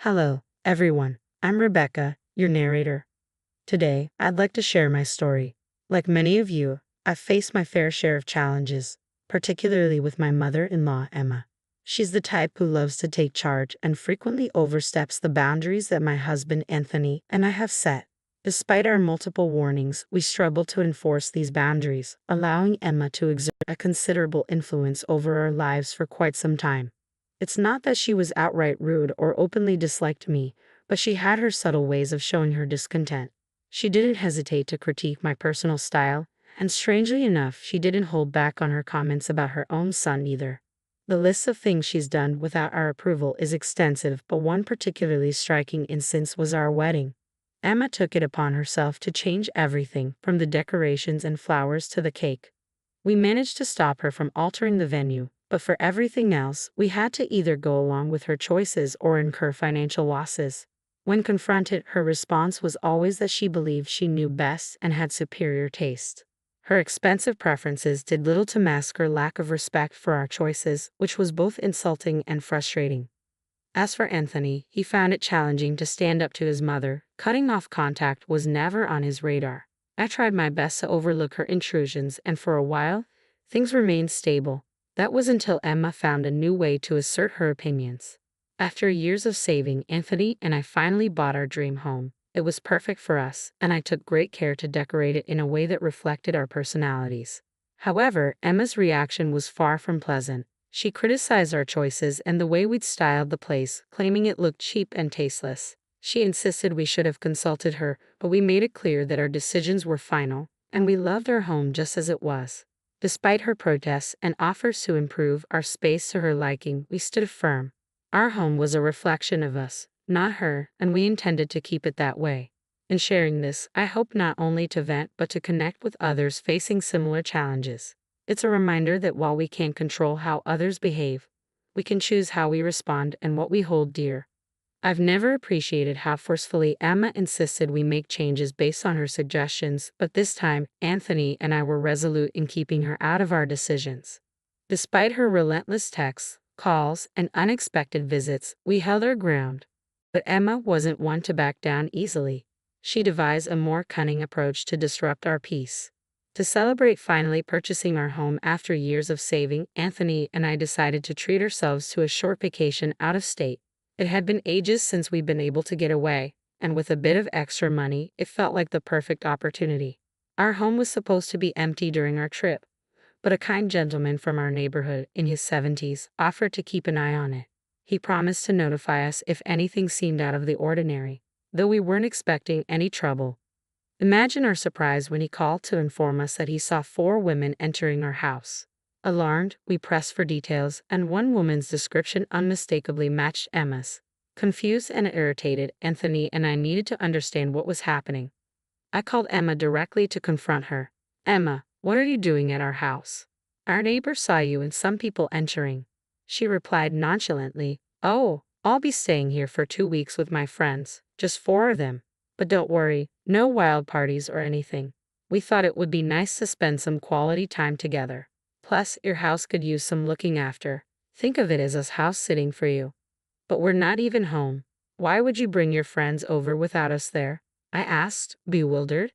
Hello, everyone. I'm Rebecca, your narrator. Today, I'd like to share my story. Like many of you, I've faced my fair share of challenges, particularly with my mother-in-law, Emma. She's the type who loves to take charge and frequently oversteps the boundaries that my husband, Anthony, and I have set. Despite our multiple warnings, we struggle to enforce these boundaries, allowing Emma to exert a considerable influence over our lives for quite some time. It's not that she was outright rude or openly disliked me, but she had her subtle ways of showing her discontent. She didn't hesitate to critique my personal style, and strangely enough, she didn't hold back on her comments about her own son either. The list of things she's done without our approval is extensive, but one particularly striking instance was our wedding. Emma took it upon herself to change everything, from the decorations and flowers to the cake. We managed to stop her from altering the venue, but for everything else, we had to either go along with her choices or incur financial losses. When confronted, her response was always that she believed she knew best and had superior taste. Her expensive preferences did little to mask her lack of respect for our choices, which was both insulting and frustrating. As for Anthony, he found it challenging to stand up to his mother. Cutting off contact was never on his radar. I tried my best to overlook her intrusions, and for a while, things remained stable. That was until Emma found a new way to assert her opinions. After years of saving, Anthony and I finally bought our dream home. It was perfect for us, and I took great care to decorate it in a way that reflected our personalities. However, Emma's reaction was far from pleasant. She criticized our choices and the way we'd styled the place, claiming it looked cheap and tasteless. She insisted we should have consulted her, but we made it clear that our decisions were final, and we loved our home just as it was. Despite her protests and offers to improve our space to her liking, we stood firm. Our home was a reflection of us, not her, and we intended to keep it that way. In sharing this, I hope not only to vent but to connect with others facing similar challenges. It's a reminder that while we can't control how others behave, we can choose how we respond and what we hold dear. I've never appreciated how forcefully Emma insisted we make changes based on her suggestions, but this time, Anthony and I were resolute in keeping her out of our decisions. Despite her relentless texts, calls, and unexpected visits, we held our ground. But Emma wasn't one to back down easily. She devised a more cunning approach to disrupt our peace. To celebrate finally purchasing our home after years of saving, Anthony and I decided to treat ourselves to a short vacation out of state. It had been ages since we'd been able to get away, and with a bit of extra money, it felt like the perfect opportunity. Our home was supposed to be empty during our trip, but a kind gentleman from our neighborhood, in his 70s, offered to keep an eye on it. He promised to notify us if anything seemed out of the ordinary, though we weren't expecting any trouble. Imagine our surprise when he called to inform us that he saw 4 women entering our house. Alarmed, we pressed for details, and one woman's description unmistakably matched Emma's. Confused and irritated, Anthony and I needed to understand what was happening. I called Emma directly to confront her. "Emma, what are you doing at our house? Our neighbor saw you and some people entering." She replied nonchalantly, "Oh, I'll be staying here for 2 weeks with my friends, just 4 of them. But don't worry, no wild parties or anything. We thought it would be nice to spend some quality time together. Plus, your house could use some looking after. Think of it as us house sitting for you." "But we're not even home. Why would you bring your friends over without us there?" I asked, bewildered.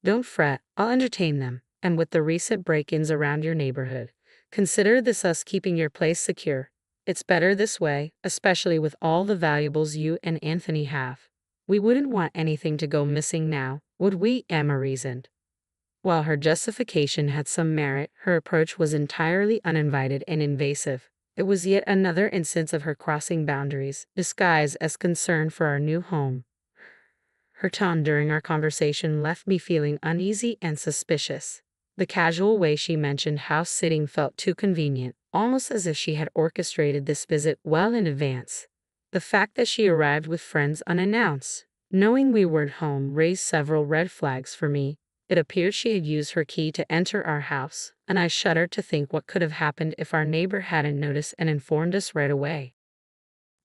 "Don't fret, I'll entertain them. And with the recent break-ins around your neighborhood, consider this us keeping your place secure. It's better this way, especially with all the valuables you and Anthony have. We wouldn't want anything to go missing now, would we?" Emma reasoned. While her justification had some merit, her approach was entirely uninvited and invasive. It was yet another instance of her crossing boundaries, disguised as concern for our new home. Her tone during our conversation left me feeling uneasy and suspicious. The casual way she mentioned house sitting felt too convenient, almost as if she had orchestrated this visit well in advance. The fact that she arrived with friends unannounced, knowing we weren't home, raised several red flags for me. It appeared she had used her key to enter our house, and I shuddered to think what could have happened if our neighbor hadn't noticed and informed us right away.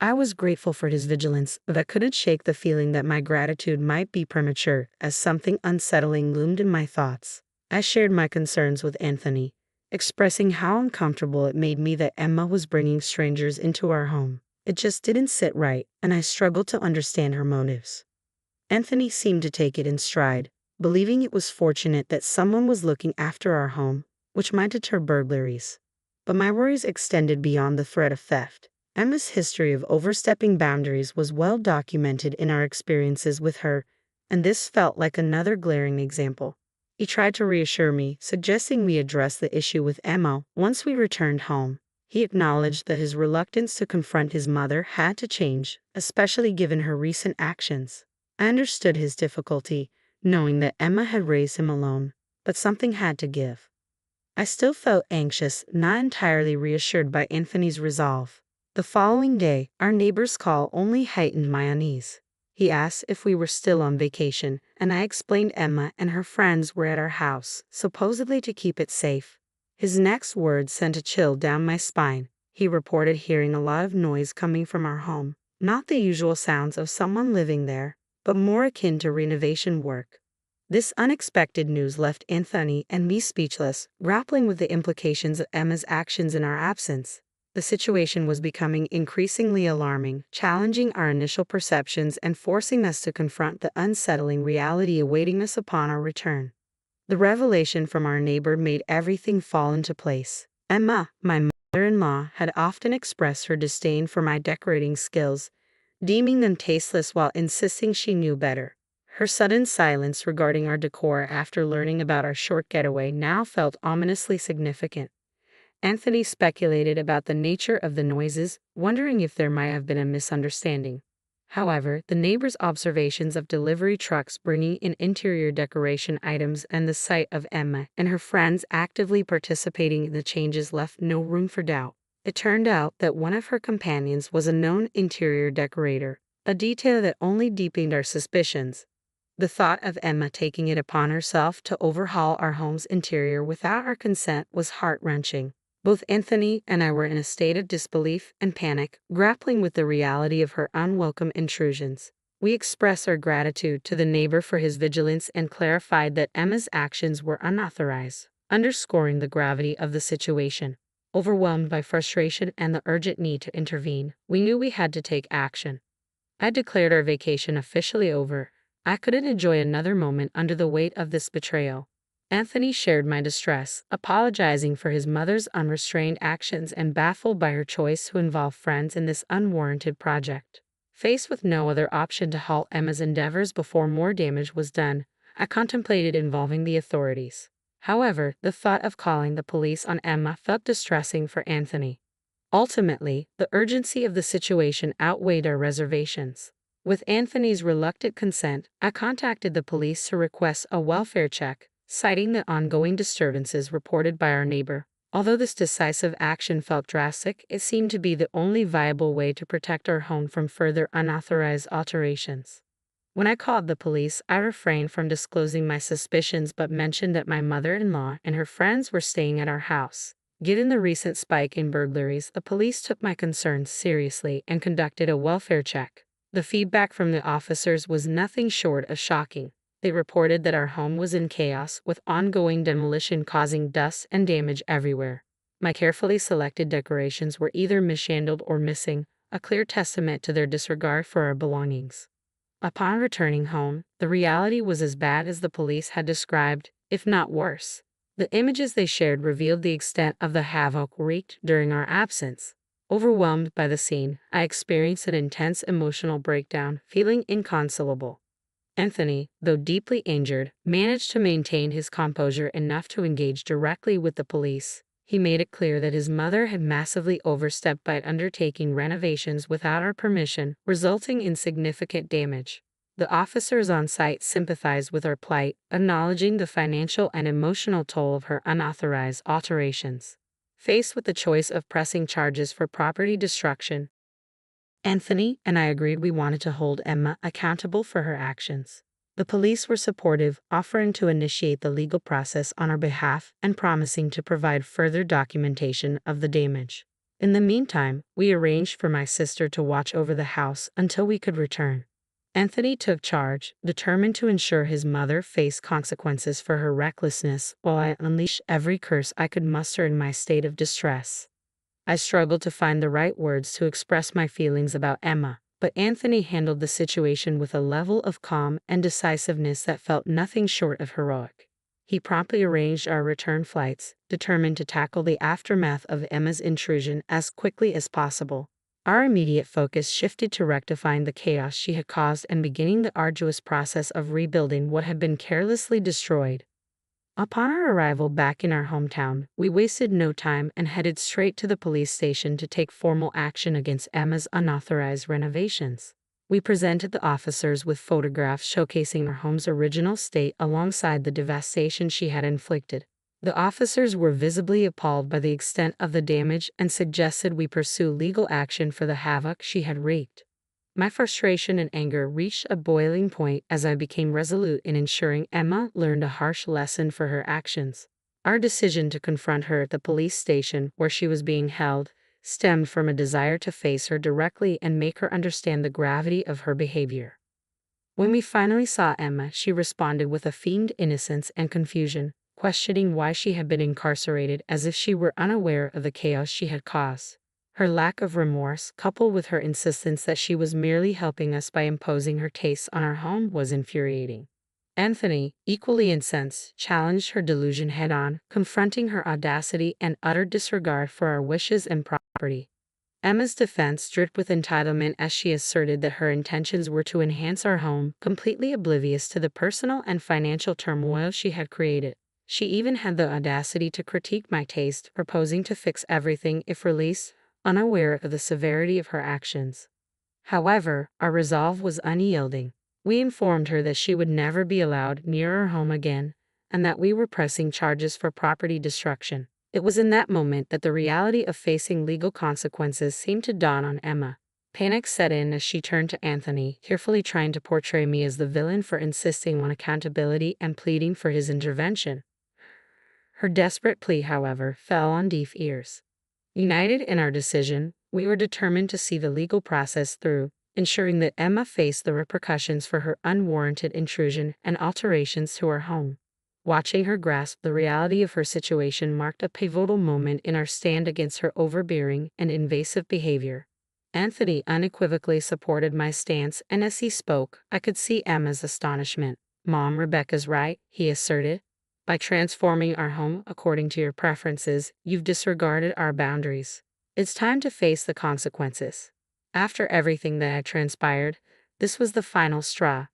I was grateful for his vigilance, but I couldn't shake the feeling that my gratitude might be premature, as something unsettling loomed in my thoughts. I shared my concerns with Anthony, expressing how uncomfortable it made me that Emma was bringing strangers into our home. It just didn't sit right, and I struggled to understand her motives. Anthony seemed to take it in stride, believing it was fortunate that someone was looking after our home, which might deter burglaries. But my worries extended beyond the threat of theft. Emma's history of overstepping boundaries was well documented in our experiences with her, and this felt like another glaring example. He tried to reassure me, suggesting we address the issue with Emma once we returned home. He acknowledged that his reluctance to confront his mother had to change, especially given her recent actions. I understood his difficulty, knowing that Emma had raised him alone, but something had to give. I still felt anxious, not entirely reassured by Anthony's resolve. The following day, our neighbor's call only heightened my unease. He asked if we were still on vacation, and I explained Emma and her friends were at our house, supposedly to keep it safe. His next words sent a chill down my spine. He reported hearing a lot of noise coming from our home, not the usual sounds of someone living there, but more akin to renovation work. This unexpected news left Anthony and me speechless, grappling with the implications of Emma's actions in our absence. The situation was becoming increasingly alarming, challenging our initial perceptions and forcing us to confront the unsettling reality awaiting us upon our return. The revelation from our neighbor made everything fall into place. Emma, my mother-in-law, had often expressed her disdain for my decorating skills, deeming them tasteless while insisting she knew better. Her sudden silence regarding our decor after learning about our short getaway now felt ominously significant. Anthony speculated about the nature of the noises, wondering if there might have been a misunderstanding. However, the neighbor's observations of delivery trucks bringing in interior decoration items and the sight of Emma and her friends actively participating in the changes left no room for doubt. It turned out that one of her companions was a known interior decorator, a detail that only deepened our suspicions. The thought of Emma taking it upon herself to overhaul our home's interior without our consent was heart-wrenching. Both Anthony and I were in a state of disbelief and panic, grappling with the reality of her unwelcome intrusions. We expressed our gratitude to the neighbor for his vigilance and clarified that Emma's actions were unauthorized, underscoring the gravity of the situation. Overwhelmed by frustration and the urgent need to intervene, we knew we had to take action. I declared our vacation officially over. I couldn't enjoy another moment under the weight of this betrayal. Anthony shared my distress, apologizing for his mother's unrestrained actions and baffled by her choice to involve friends in this unwarranted project. Faced with no other option to halt Emma's endeavors before more damage was done, I contemplated involving the authorities. However, the thought of calling the police on Emma felt distressing for Anthony. Ultimately, the urgency of the situation outweighed our reservations. With Anthony's reluctant consent, I contacted the police to request a welfare check, citing the ongoing disturbances reported by our neighbor. Although this decisive action felt drastic, it seemed to be the only viable way to protect our home from further unauthorized alterations. When I called the police, I refrained from disclosing my suspicions but mentioned that my mother-in-law and her friends were staying at our house. Given the recent spike in burglaries, the police took my concerns seriously and conducted a welfare check. The feedback from the officers was nothing short of shocking. They reported that our home was in chaos, with ongoing demolition causing dust and damage everywhere. My carefully selected decorations were either mishandled or missing, a clear testament to their disregard for our belongings. Upon returning home, the reality was as bad as the police had described, if not worse. The images they shared revealed the extent of the havoc wreaked during our absence. Overwhelmed by the scene, I experienced an intense emotional breakdown, feeling inconsolable. Anthony, though deeply injured, managed to maintain his composure enough to engage directly with the police. He made it clear that his mother had massively overstepped by undertaking renovations without our permission, resulting in significant damage. The officers on site sympathized with our plight, acknowledging the financial and emotional toll of her unauthorized alterations. Faced with the choice of pressing charges for property destruction, Anthony and I agreed we wanted to hold Emma accountable for her actions. The police were supportive, offering to initiate the legal process on our behalf and promising to provide further documentation of the damage. In the meantime, we arranged for my sister to watch over the house until we could return. Anthony took charge, determined to ensure his mother faced consequences for her recklessness while I unleashed every curse I could muster in my state of distress. I struggled to find the right words to express my feelings about Emma, but Anthony handled the situation with a level of calm and decisiveness that felt nothing short of heroic. He promptly arranged our return flights, determined to tackle the aftermath of Emma's intrusion as quickly as possible. Our immediate focus shifted to rectifying the chaos she had caused and beginning the arduous process of rebuilding what had been carelessly destroyed. Upon our arrival back in our hometown, we wasted no time and headed straight to the police station to take formal action against Emma's unauthorized renovations. We presented the officers with photographs showcasing our home's original state alongside the devastation she had inflicted. The officers were visibly appalled by the extent of the damage and suggested we pursue legal action for the havoc she had wreaked. My frustration and anger reached a boiling point as I became resolute in ensuring Emma learned a harsh lesson for her actions. Our decision to confront her at the police station where she was being held stemmed from a desire to face her directly and make her understand the gravity of her behavior. When we finally saw Emma, she responded with a feigned innocence and confusion, questioning why she had been incarcerated as if she were unaware of the chaos she had caused. Her lack of remorse, coupled with her insistence that she was merely helping us by imposing her tastes on our home, was infuriating. Anthony, equally incensed, challenged her delusion head-on, confronting her audacity and utter disregard for our wishes and property. Emma's defense dripped with entitlement as she asserted that her intentions were to enhance our home, completely oblivious to the personal and financial turmoil she had created. She even had the audacity to critique my taste, proposing to fix everything if released, unaware of the severity of her actions. However, our resolve was unyielding. We informed her that she would never be allowed near our home again, and that we were pressing charges for property destruction. It was in that moment that the reality of facing legal consequences seemed to dawn on Emma. Panic set in as she turned to Anthony, carefully trying to portray me as the villain for insisting on accountability and pleading for his intervention. Her desperate plea, however, fell on deaf ears. United in our decision, we were determined to see the legal process through, ensuring that Emma faced the repercussions for her unwarranted intrusion and alterations to our home. Watching her grasp the reality of her situation marked a pivotal moment in our stand against her overbearing and invasive behavior. Anthony unequivocally supported my stance, and as he spoke, I could see Emma's astonishment. "Mom, Rebecca's right," he asserted. "By transforming our home according to your preferences, you've disregarded our boundaries. It's time to face the consequences." After everything that had transpired, this was the final straw.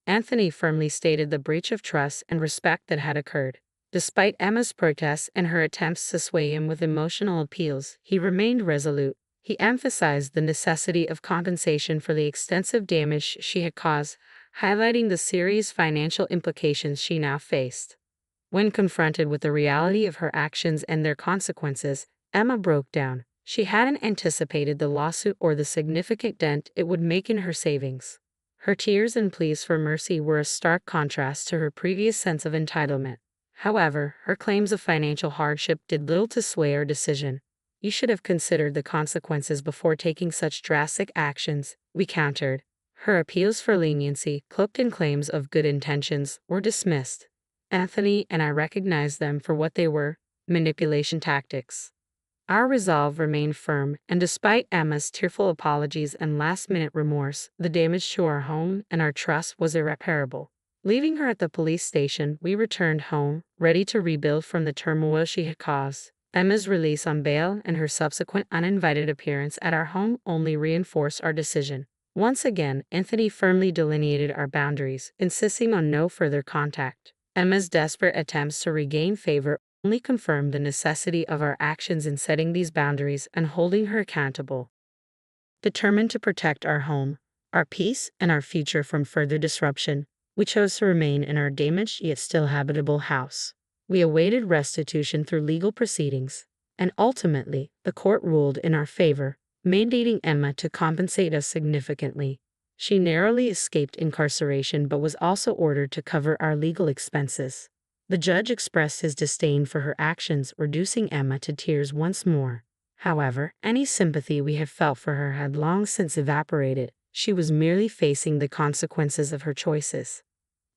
Anthony firmly stated the breach of trust and respect that had occurred. Despite Emma's protests and her attempts to sway him with emotional appeals, he remained resolute. He emphasized the necessity of compensation for the extensive damage she had caused, highlighting the serious financial implications she now faced. When confronted with the reality of her actions and their consequences, Emma broke down. She hadn't anticipated the lawsuit or the significant dent it would make in her savings. Her tears and pleas for mercy were a stark contrast to her previous sense of entitlement. However, her claims of financial hardship did little to sway her decision. "You should have considered the consequences before taking such drastic actions," we countered. Her appeals for leniency, cloaked in claims of good intentions, were dismissed. Anthony and I recognized them for what they were: manipulation tactics. Our resolve remained firm, and despite Emma's tearful apologies and last-minute remorse, the damage to our home and our trust was irreparable. Leaving her at the police station, we returned home, ready to rebuild from the turmoil she had caused. Emma's release on bail and her subsequent uninvited appearance at our home only reinforced our decision. Once again, Anthony firmly delineated our boundaries, insisting on no further contact. Emma's desperate attempts to regain favor only confirmed the necessity of our actions in setting these boundaries and holding her accountable. Determined to protect our home, our peace, and our future from further disruption, we chose to remain in our damaged yet still habitable house. We awaited restitution through legal proceedings, and ultimately, the court ruled in our favor, mandating Emma to compensate us significantly. She narrowly escaped incarceration but was also ordered to cover our legal expenses. The judge expressed his disdain for her actions, reducing Emma to tears once more. However, any sympathy we had felt for her had long since evaporated. She was merely facing the consequences of her choices.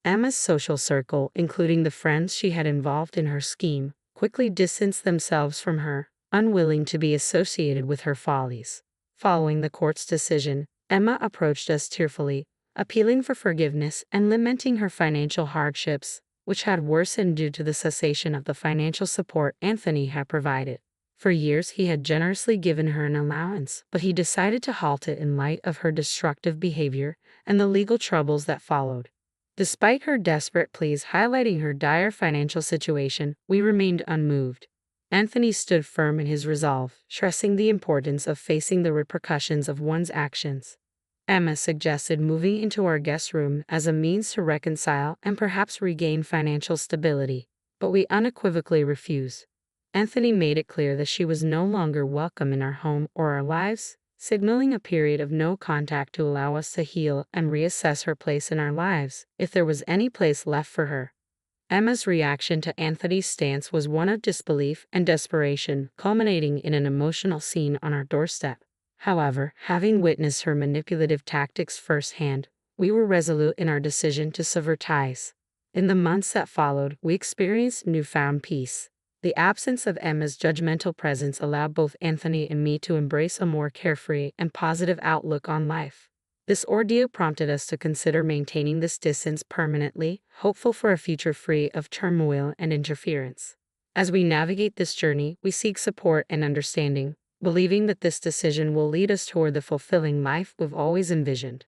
Emma's social circle, including the friends she had involved in her scheme, quickly distanced themselves from her, unwilling to be associated with her follies. Following the court's decision, Emma approached us tearfully, appealing for forgiveness and lamenting her financial hardships, which had worsened due to the cessation of the financial support Anthony had provided. For years he had generously given her an allowance, but he decided to halt it in light of her destructive behavior and the legal troubles that followed. Despite her desperate pleas highlighting her dire financial situation, we remained unmoved. Anthony stood firm in his resolve, stressing the importance of facing the repercussions of one's actions. Emma suggested moving into our guest room as a means to reconcile and perhaps regain financial stability, but we unequivocally refused. Anthony made it clear that she was no longer welcome in our home or our lives, signaling a period of no contact to allow us to heal and reassess her place in our lives, if there was any place left for her. Emma's reaction to Anthony's stance was one of disbelief and desperation, culminating in an emotional scene on our doorstep. However, having witnessed her manipulative tactics firsthand, we were resolute in our decision to sever ties. In the months that followed, we experienced newfound peace. The absence of Emma's judgmental presence allowed both Anthony and me to embrace a more carefree and positive outlook on life. This ordeal prompted us to consider maintaining this distance permanently, hopeful for a future free of turmoil and interference. As we navigate this journey, we seek support and understanding, believing that this decision will lead us toward the fulfilling life we've always envisioned.